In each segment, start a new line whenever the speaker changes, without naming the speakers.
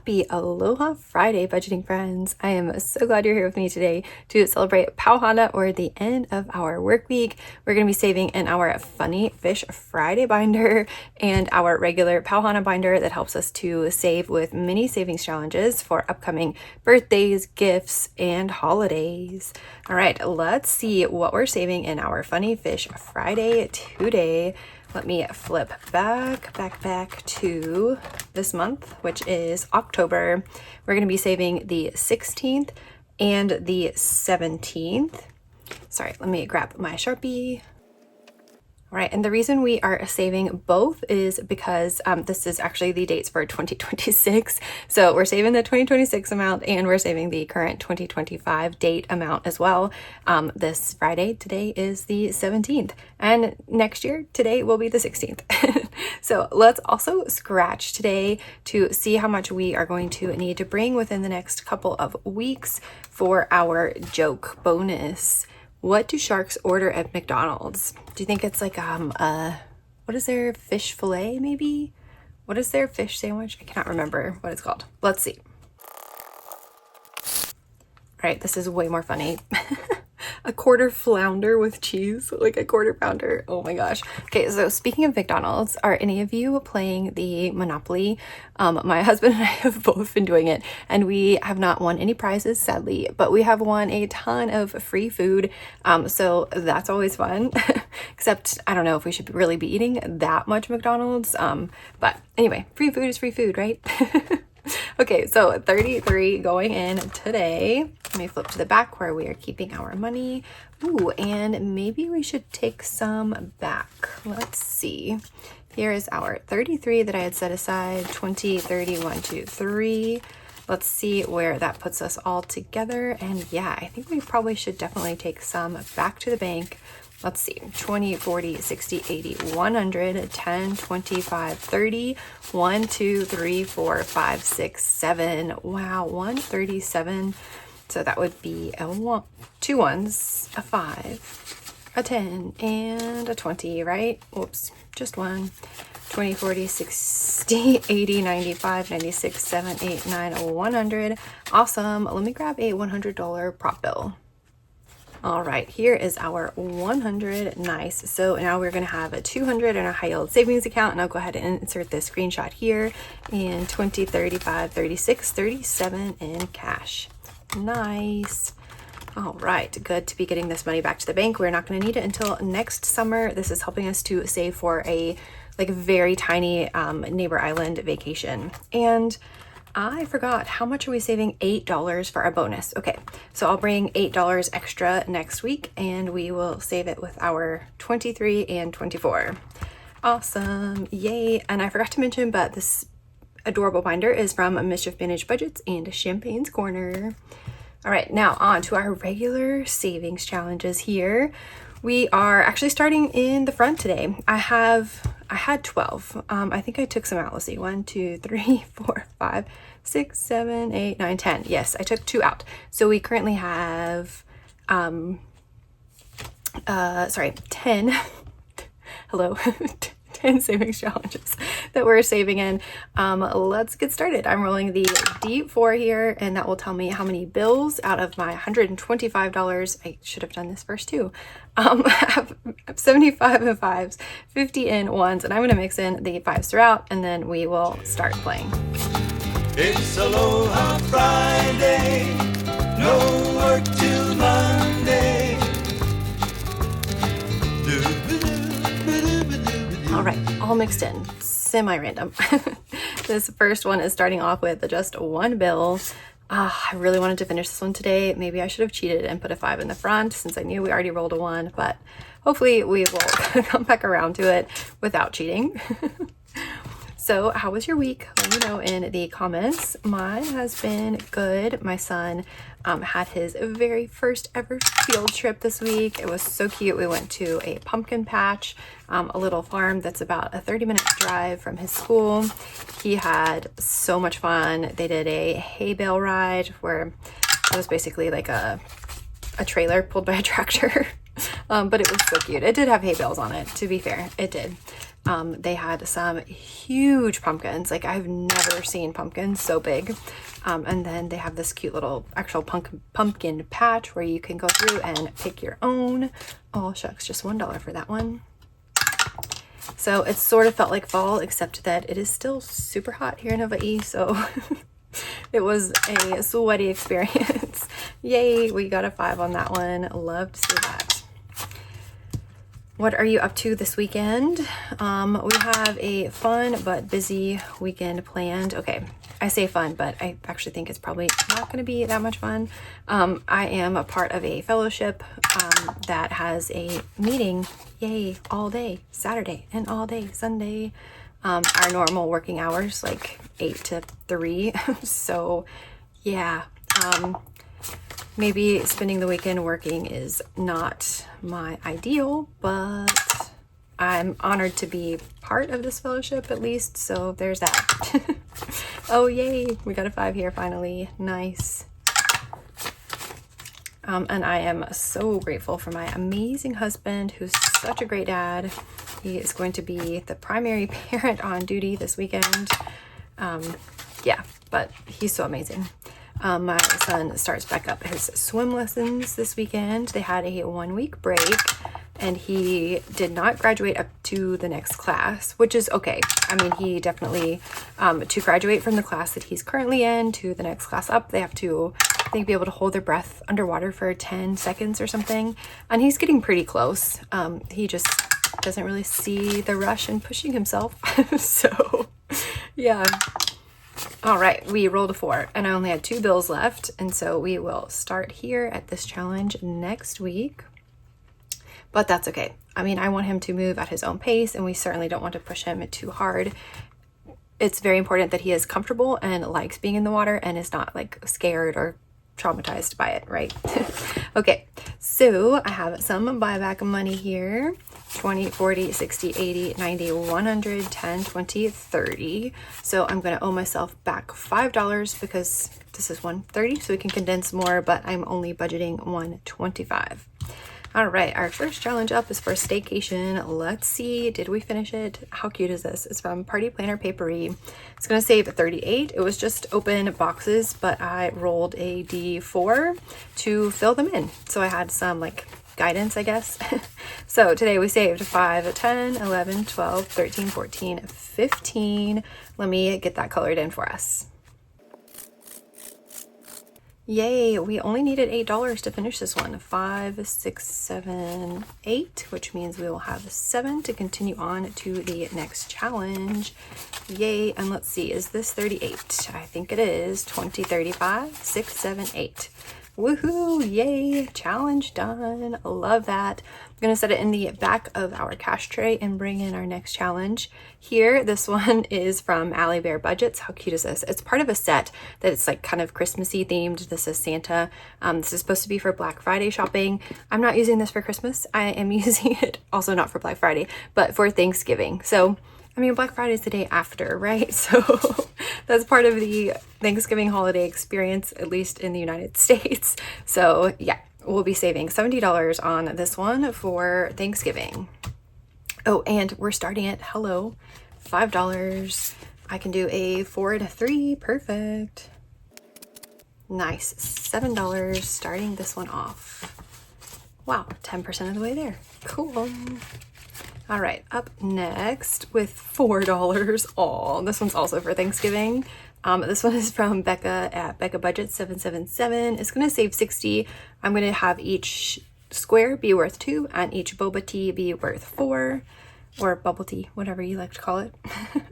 Happy Aloha Friday, budgeting friends. I am so glad you're here with me today to celebrate Hana, or the end of our work week. We're going to be saving in our Funny Fish Friday binder and our regular Hana binder that helps us to save with mini savings challenges for upcoming birthdays, gifts, and holidays. All right, let's see what we're saving in our Funny Fish Friday today. Let me flip back to this month, which is October. We're going to be saving the 16th and the 17th. Sorry, let me grab my Sharpie. All right, and the reason we are saving both is because this is actually the dates for 2026. So we're saving the 2026 amount and we're saving the current 2025 date amount as well. This Friday, today is the 17th, and next year, today will be the 16th. So let's also scratch today to see how much we are going to need to bring within the next couple of weeks for our joke bonus. What do sharks order at McDonald's? Do you think it's like what is their fish fillet maybe? What is their fish sandwich? I cannot remember what it's called. Let's see. All right, this is way more funny. A quarter flounder with cheese, like a quarter pounder. Oh my gosh. Okay, so speaking of McDonald's, are any of you playing the Monopoly? My husband and I have both been doing it, and we have not won any prizes, sadly, but we have won a ton of free food. So that's always fun. Except I don't know if we should really be eating that much McDonald's. But anyway, free food is free food, right? Okay, so 33 going in today. Let me flip to the back where we are keeping our money. Ooh, and maybe we should take some back. Let's see. Here is our 33 that I had set aside. 20, 30, 1, 2, 3. Let's see where that puts us all together. And yeah, I think we probably should definitely take some back to the bank. Let's see, 20, 40, 60, 80, 100, 10, 25, 30, 1, 2, 3, 4, 5, 6, 7. Wow, 137. So that would be a 1, 2 ones, a 5, a 10, and a 20, right? Whoops, just one. 20, 40, 60, 80, 95, 96, 7, 8, 9, 100. Awesome. Let me grab a $100 prop bill. All right, here is our 100. Nice. So now we're going to have a 200 in our high yield savings account, and I'll go ahead and insert this screenshot here. And 20, 35, 36, 37 in cash. Nice. All right, good to be getting this money back to the bank. We're not going to need it until next summer. This is helping us to save for a very tiny neighbor island vacation. And I forgot, how much are we saving? $8 for our bonus. Okay, so I'll bring $8 extra next week and we will save it with our 23 and 24. Awesome, yay. And I forgot to mention, but this adorable binder is from Mischief Managed Budgets and Champagne's Corner. All right, now on to our regular savings challenges here. We are actually starting in the front today. I had 12. I think I took some out. Let's see, 1, 2, 3, 4, 5, 6, 7, 8, 9, 10. Yes, I took 2 out. So we currently have, 10. Hello. 10 savings challenges that we're saving in. Let's get started. I'm rolling the D4 here, and that will tell me how many bills out of my $125. I should have done this first too. Have 75 in fives, 50 in ones, and I'm going to mix in the fives throughout, and then we will start playing.
It's Aloha Friday, no work till Monday.
All right, all mixed in, semi-random. This first one is starting off with just 1 bill. I really wanted to finish this one today. Maybe I should have cheated and put a 5 in the front since I knew we already rolled a 1, but hopefully we will come back around to it without cheating. So how was your week? Let me know in the comments. Mine has been good. My son had his very first ever field trip this week. It was so cute. We went to a pumpkin patch, a little farm that's about a 30-minute drive from his school. He had so much fun. They did a hay bale ride where it was basically like a trailer pulled by a tractor. But it was so cute. It did have hay bales on it, to be fair. It did. They had some huge pumpkins. Like I've never seen pumpkins so big. And then they have this cute little actual pumpkin patch where you can go through and pick your own. Oh shucks, just $1 for that one. So it sort of felt like fall, except that it is still super hot here in Hawaii. So it was a sweaty experience. Yay, we got a 5 on that one. Love to see that. What are you up to this weekend? We have a fun but busy weekend planned. Okay, I say fun, but I actually think it's probably not going to be that much fun. I am a part of a fellowship that has a meeting, yay, all day Saturday and all day Sunday. Our normal working hours, like 8 to 3. So yeah, maybe spending the weekend working is not my ideal, but I'm honored to be part of this fellowship at least, so there's that. Oh yay, we got a 5 here finally. Nice. And I am so grateful for my amazing husband, who's such a great dad. He is going to be the primary parent on duty this weekend. Yeah, but he's so amazing. My son starts back up his swim lessons this weekend. They had a 1-week break and he did not graduate up to the next class, which is okay. I mean, he definitely, to graduate from the class that he's currently in to the next class up, they have to, I think, be able to hold their breath underwater for 10 seconds or something. And he's getting pretty close. He just doesn't really see the rush in pushing himself. So yeah. All right, we rolled a 4 and I only had 2 bills left. And so we will start here at this challenge next week, but that's okay. I mean, I want him to move at his own pace and we certainly don't want to push him too hard. It's very important that he is comfortable and likes being in the water and is not like scared or traumatized by it, right? Okay, so I have some buyback money here. 20, 40, 60, 80, 90, 100, 10, 20, 30. So I'm going to owe myself back $5 because this is 130, so we can condense more, but I'm only budgeting 125. All right, our first challenge up is for staycation. Let's see, did we finish it? How cute is this? It's from Party Planner Papery. It's going to save 38. It was just open boxes, but I rolled a D4 to fill them in. So I had some like guidance, I guess. So today we saved 5, 10, 11, 12, 13, 14, 15. Let me get that colored in for us. Yay, we only needed $8 to finish this one. 5, 6, 7, 8, which means we will have 7 to continue on to the next challenge. Yay, and let's see, is this 38? I think it is. 20, 35, 6, 7, 8. Woohoo, yay, challenge done. Love that. I'm gonna set it in the back of our cash tray and bring in our next challenge. Here, this one is from Ally Bear Budgets. How cute is this? It's part of a set that it's like kind of Christmassy themed. This is Santa. This is supposed to be for Black Friday shopping. I'm not using this for Christmas. I am using it also not for Black Friday, but for Thanksgiving. So I mean, Black Friday is the day after, right? So that's part of the Thanksgiving holiday experience, at least in the United States. So yeah, we'll be saving $70 on this one for Thanksgiving. Oh, and we're starting at hello, $5. I can do a 4 and a 3, perfect. Nice, $7 starting this one off. Wow, 10% of the way there, cool. All right, up next with $4. Oh, this one's also for Thanksgiving. This one is from Becca at Becca Budget 777. It's gonna save 60. I'm gonna have each square be worth 2 and each boba tea be worth 4, or bubble tea, whatever you like to call it. All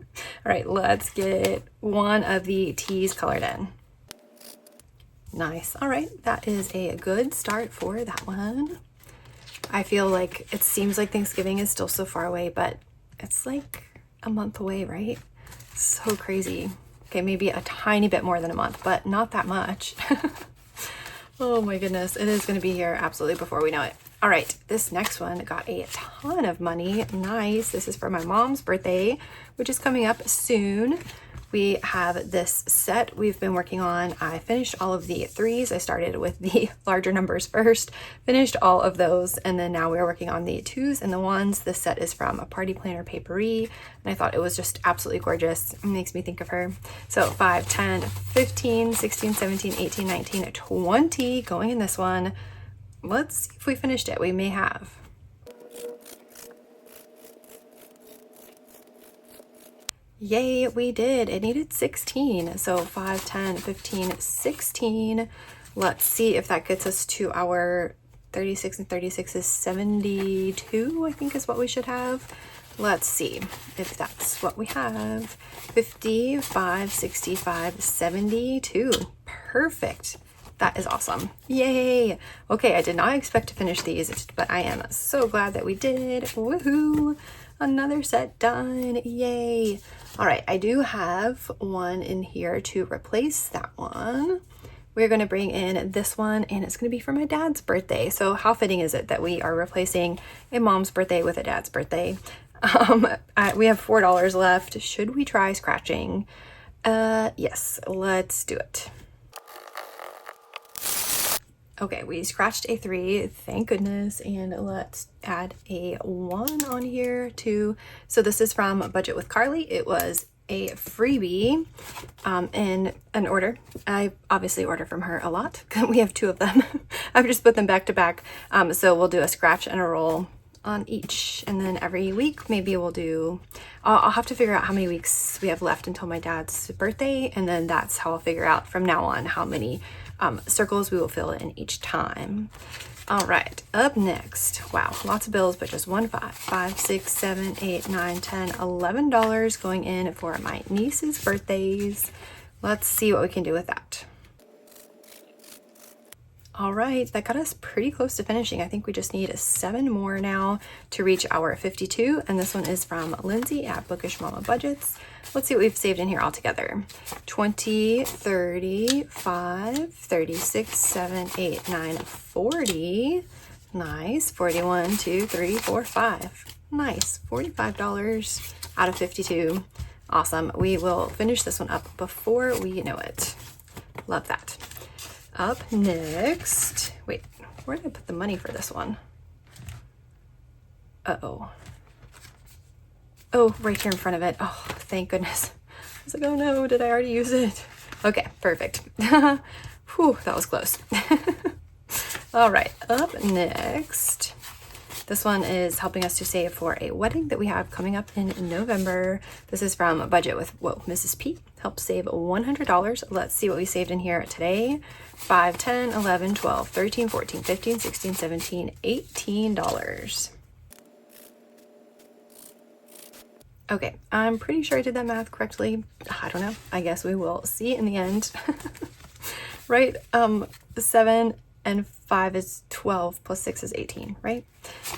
right, let's get one of the teas colored in. Nice. All right, that is a good start for that one. I feel like it seems like Thanksgiving is still so far away, but it's like a month away, right? So crazy. Okay, maybe a tiny bit more than a month, but not that much. Oh my goodness, it is going to be here absolutely before we know it. All right, this next one got a ton of money. Nice. This is for my mom's birthday, which is coming up soon. we have this set we've been working on. I finished all of the 3s. I started with the larger numbers first, finished all of those, and then now we're working on the 2s and the 1s. This set is from a Party Planner Papery, and I thought it was just absolutely gorgeous. It makes me think of her. So 5, 10, 15, 16, 17, 18, 19, 20 going in this one. Let's see if we finished it. We may have. Yay, we did. It needed 16. So 5, 10, 15, 16. Let's see if that gets us to our 36, and 36 is 72, I think is what we should have. Let's see if that's what we have. 55, 65, 72. Perfect. That is awesome. Yay. Okay, I did not expect to finish these, but I am so glad that we did. Woohoo. Another set done. Yay. All right, I do have one in here to replace that one. We're going to bring in this one, and it's going to be for my dad's birthday. So how fitting is it that we are replacing a mom's birthday with a dad's birthday? We have $4 left. Should we try scratching? Yes, let's do it. Okay, we scratched a 3, thank goodness, and let's add a 1 on here too. So this is from Budget with Carly. It was a freebie in an order. I obviously order from her a lot. We have 2 of them. I've just put them back to back. So we'll do a scratch and a roll on each, and then every week maybe we'll do, I'll have to figure out how many weeks we have left until my dad's birthday, and then that's how I'll figure out from now on how many circles we will fill in each time. All right, up next, wow, lots of bills, but just 1 5, 5, 6, 7, 8, 9, 10, $11 going in for my niece's birthdays. Let's see what we can do with that. All right, that got us pretty close to finishing. I think we just need 7 more now to reach our 52. And this one is from Lindsay at Bookish Mama Budgets. Let's see what we've saved in here altogether. 20, 30, 5, 36, 7, 8, 9, 40. Nice. 41, 2, 3, 4, 5. Nice. $45 out of 52. Awesome. We will finish this one up before we know it. Love that. Up next, wait, where did I put the money for this one? Uh-oh. Oh, right here in front of it. Oh, thank goodness. I was like, oh no, did I already use it? Okay, perfect. Whew, that was close. All right, up next. This one is helping us to save for a wedding that we have coming up in November. This is from Budget with Mrs. P. Help save $100. Let's see what we saved in here today. 5, 10, 11, 12, 13, 14, 15, 16, 17, $18. Okay, I'm pretty sure I did that math correctly. I don't know. I guess we will see in the end. Right? 7 and 5 is 12 plus 6 is 18, right?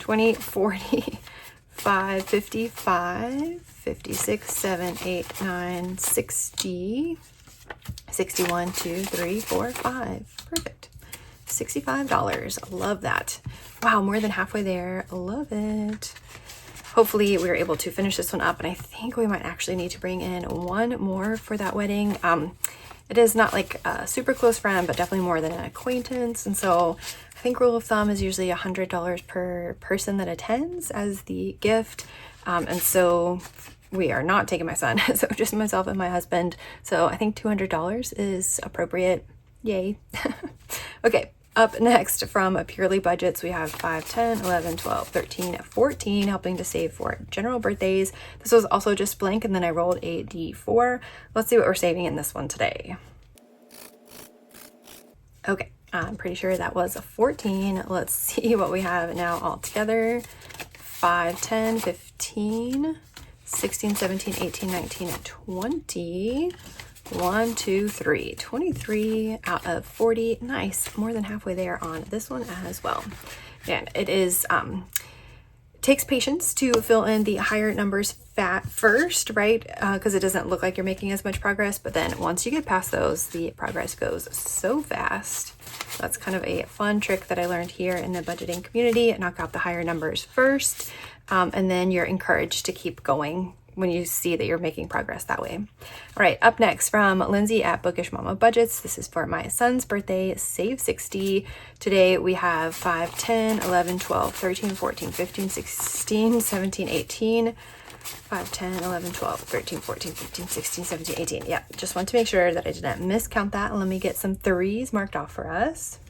20, 40, 5, 55, 56, 7, 8, 9, 60, 61, 2, 3, 4, 5. Perfect. $65. Love that. Wow, more than halfway there. Love it. Hopefully we were able to finish this one up, and I think we might actually need to bring in 1 more for that wedding. It is not like a super close friend, but definitely more than an acquaintance. And so I think rule of thumb is usually $100 per person that attends as the gift. And so we are not taking my son, so just myself and my husband. So I think $200 is appropriate. Yay. Okay. Up next from Purely Budgets, we have 5, 10, 11, 12, 13, 14, helping to save for general birthdays. This was also just blank, and then I rolled a D4. Let's see what we're saving in this one today. Okay, I'm pretty sure that was a 14. Let's see what we have now all together. 5, 10, 15, 16, 17, 18, 19, 20. 1, 2, 3, 23 out of 40. Nice, more than halfway there on this one as well. And it is takes patience to fill in the higher numbers first, right? Because it doesn't look like you're making as much progress, but then once you get past those, the progress goes so fast. That's kind of a fun trick that I learned here in the budgeting community. Knock out the higher numbers first, and then you're encouraged to keep going when you see that you're making progress that way. All right, up next from Lindsay at Bookish Mama Budgets. This is for my son's birthday, save 60. Today we have 5, 10, 11, 12, 13, 14, 15, 16, 17, 18. 5, 10, 11, 12, 13, 14, 15, 16, 17, 18. Yeah, just want to make sure that I didn't miscount that. Let me get some 3s marked off for us.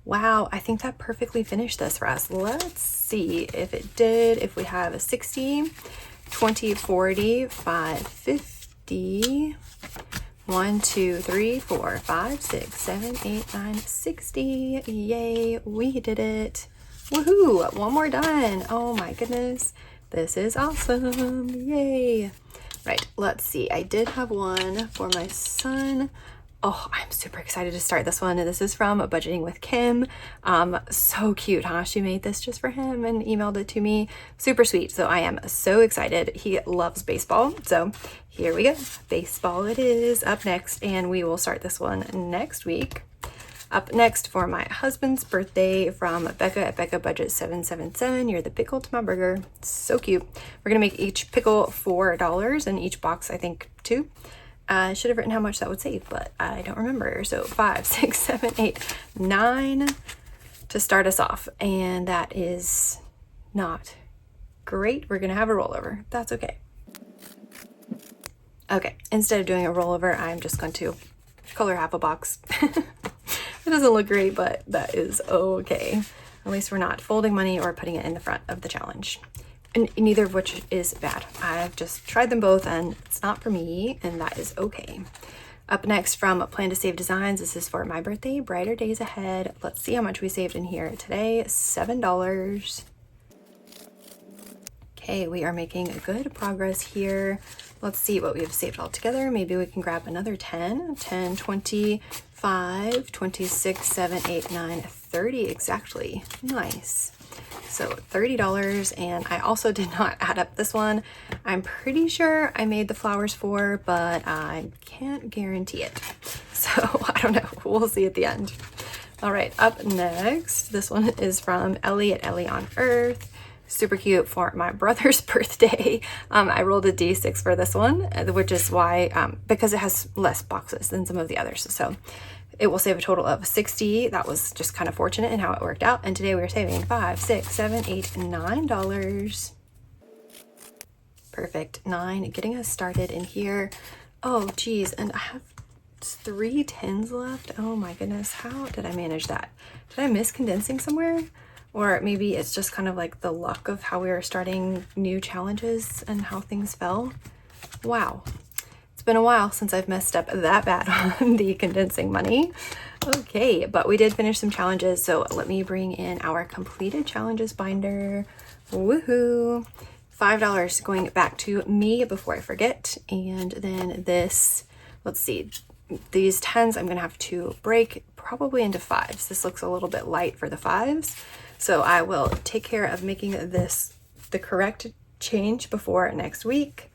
Wow, I think that perfectly finished this for us. Let's see if it did. If we have a 60, 20, 40, 5, 50, 1, 2, 3, 4, 5, 6, 7, 8, 9, 60. Yay, we did it. Woohoo, one more done. Oh my goodness, this is awesome. Yay. Right, let's see. I did have one for my son. Oh, I'm super excited to start this one. This is from Budgeting with Kim. So cute, huh? She made this just for him and emailed it to me. Super sweet. So I am so excited. He loves baseball. So here we go. Baseball it is up next, and we will start this one next week. Up next for my husband's birthday from Becca at Becca Budget 777. You're the pickle to my burger. So cute. We're gonna make each pickle $4 and each box I think 2. I should have written how much that would save, but I don't remember. So 5, 6, 7, 8, 9 to start us off, and that is not great. We're gonna have a rollover. That's okay. Okay, instead of doing a rollover, I'm just going to color half a box. It doesn't look great, but that is okay. At least we're not folding money or putting it in the front of the challenge. And neither of which is bad. I've just tried them both and it's not for me, and that is okay. Up next from Plan to Save Designs, this is for my birthday, brighter days ahead. Let's see how much we saved in here today. $7. Okay, we are making good progress here. Let's see what we've saved all together. Maybe we can grab another 10, 10, 25, 26, 7, 8, 9, 30 exactly. Nice. So $30, and I also did not add up this one. I'm pretty sure I made the flowers for, but I can't guarantee it. So I don't know, we'll see at the end. All right, up next, this one is from Ellie at Ellie on Earth. Super cute for my brother's birthday. I rolled a D6 for this one, which is why, because it has less boxes than some of the others. So it will save a total of 60. That was just kind of fortunate in how it worked out. And today we are saving 5, 6, 7, 8, $9. Perfect. 9, getting us started in here. Oh geez, and I have 3 tens left. Oh my goodness, how did I manage that? Did I miss condensing somewhere? Or maybe it's just kind of like the luck of how we are starting new challenges and how things fell. Wow. It's been a while since I've messed up that bad on the condensing money. Okay, but we did finish some challenges, so let me bring in our completed challenges binder. Woohoo! $5 going back to me before I forget. And then this, let's see, these 10s I'm gonna have to break probably into 5s. This looks a little bit light for the 5s. So I will take care of making this the correct change before next week.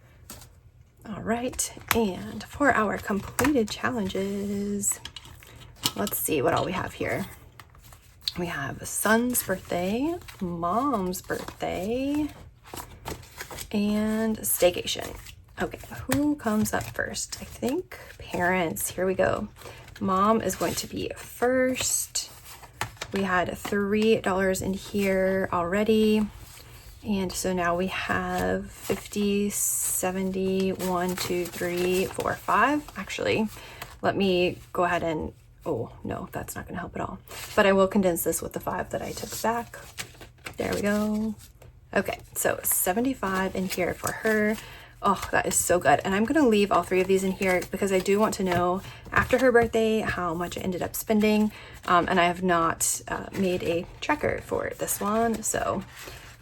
All right, and for our completed challenges, let's see what all we have here. We have son's birthday, mom's birthday, and staycation. Okay, who comes up first? I think parents. Here we go. Mom is going to be first. We had $3 in here already. And so now we have 50, 70, 1, 2, 3, 4, 5. Actually, let me go ahead and, oh no, that's not gonna help at all. But I will condense this with the 5 that I took back. There we go. Okay, so 75 in here for her. Oh, that is so good. And I'm gonna leave all 3 of these in here because I do want to know after her birthday how much I ended up spending. And I have not made a tracker for this one. So,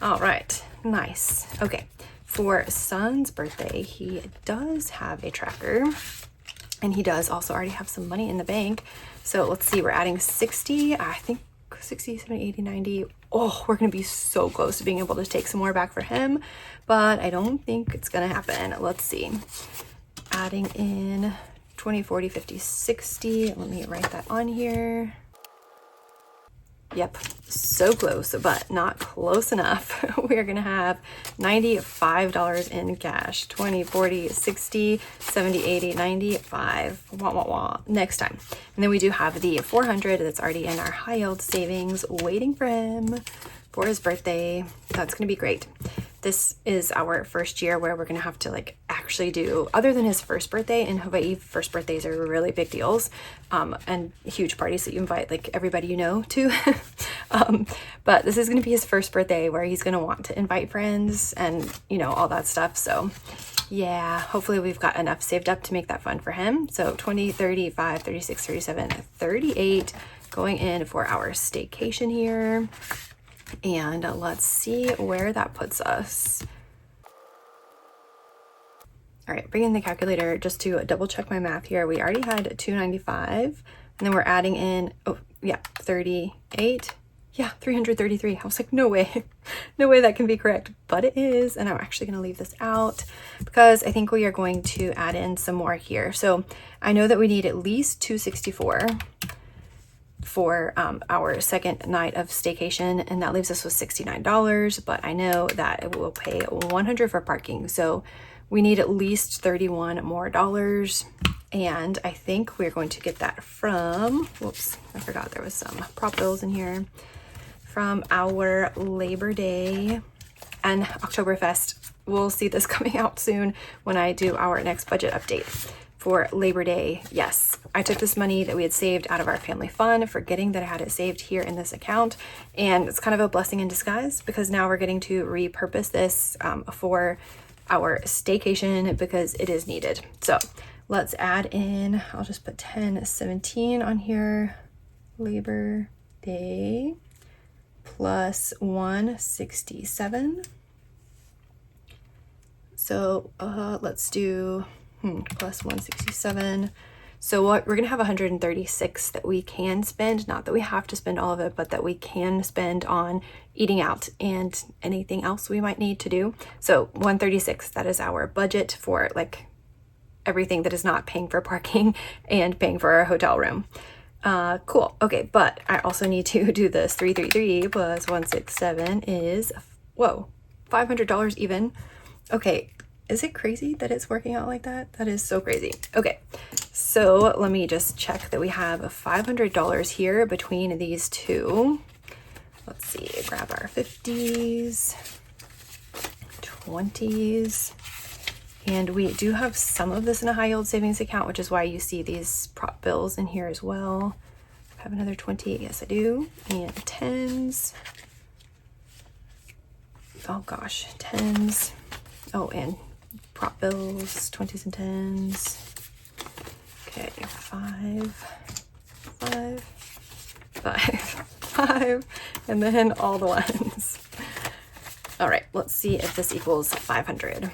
all right, nice. Okay, for son's birthday, he does have a tracker and he does also already have some money in the bank. So let's see, we're adding 60, I think 60, 70, 80, 90. Oh, we're gonna be so close to being able to take some more back for him, but I don't think it's gonna happen. Let's see, adding in 20, 40, 50, 60. Let me write that on here. Yep, so close, but not close enough. We're gonna have $95 in cash. 20, 40, 60, 70, 80, 95. Wah, wah, wah. Next time. And then we do have the 400 that's already in our high yield savings waiting for him for his birthday. That's gonna be great. This is our first year where we're gonna have to like actually do, other than his first birthday in Hawaii, first birthdays are really big deals, and huge parties that you invite like everybody you know to. But this is gonna be his first birthday where he's gonna want to invite friends and you know, all that stuff. So yeah, hopefully we've got enough saved up to make that fun for him. So 20, 35, 36, 37, 38 going in for our staycation here. And let's see where that puts us. All right, bring in the calculator just to double check my math here. We already had 295, and then we're adding in, oh yeah, 38. Yeah, 333. I was like, no way, no way that can be correct, but it is. And I'm actually gonna leave this out because I think we are going to add in some more here. So I know that we need at least 264 for our second night of staycation, and that leaves us with $69, but I know that it will pay $100 for parking, so we need at least $31 more, and I think we're going to get that from, whoops, I forgot there was some prop bills in here, from our Labor Day and Oktoberfest. We'll see this coming out soon when I do our next budget update. For Labor Day, yes, I took this money that we had saved out of our family fund, forgetting that I had it saved here in this account, and it's kind of a blessing in disguise because now we're getting to repurpose this for our staycation because it is needed. So let's add in, I'll just put 1017 on here, Labor Day plus 167. So let's do plus 167. So what we're gonna have 136 that we can spend, not that we have to spend all of it, but that we can spend on eating out and anything else we might need to do. So 136, that is our budget for like everything that is not paying for parking and paying for our hotel room. Cool. Okay, but I also need to do this. 333 plus 167 is, whoa, $500 even. Okay, is it crazy that it's working out like that? That is so crazy. Okay, so let me just check that we have $500 here between these two. Let's see, grab our 50s, 20s, and we do have some of this in a high yield savings account, which is why you see these prop bills in here as well. I have another 20, yes I do, and 10s. Oh gosh, 10s. Oh, and prop bills, 20s and 10s. Okay, 5, and then all the ones. All right, let's see if this equals 500.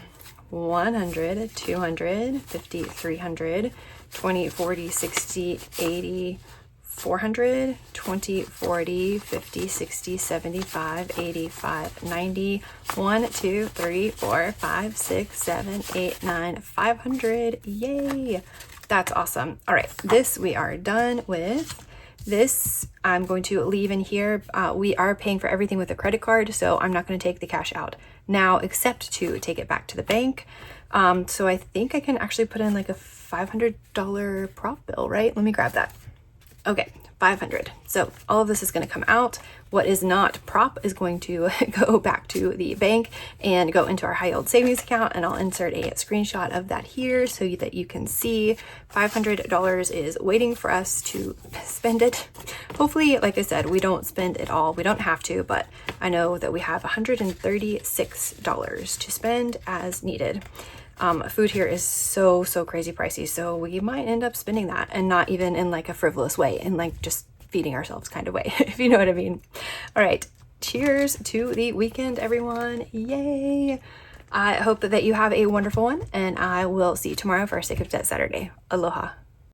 100, 200, 50, 300, 20, 40, 60, 80, 400, 20, 40, 50, 60, 75, 85, 90, 1, 2, 3, 4, 5, 6, 7, 8, 9, 500. Yay! That's awesome. All right, this we are done with. This I'm going to leave in here. We are paying for everything with a credit card, so I'm not going to take the cash out now except to take it back to the bank. So I think I can actually put in like a $500 prop bill, right? Let me grab that. Okay, 500. So all of this is going to come out. What is not prop is going to go back to the bank and go into our high yield savings account, and I'll insert a screenshot of that here so that you can see $500 is waiting for us to spend it. Hopefully, like I said, we don't spend it all. We don't have to, but I know that we have $136 to spend as needed. Food here is so crazy pricey, so we might end up spending that, and not even in like a frivolous way, in like just feeding ourselves kind of way, if you know what I mean. All right, cheers to the weekend, everyone. Yay! I hope that you have a wonderful one, and I will see you tomorrow for our Sick of Debt Saturday. Aloha.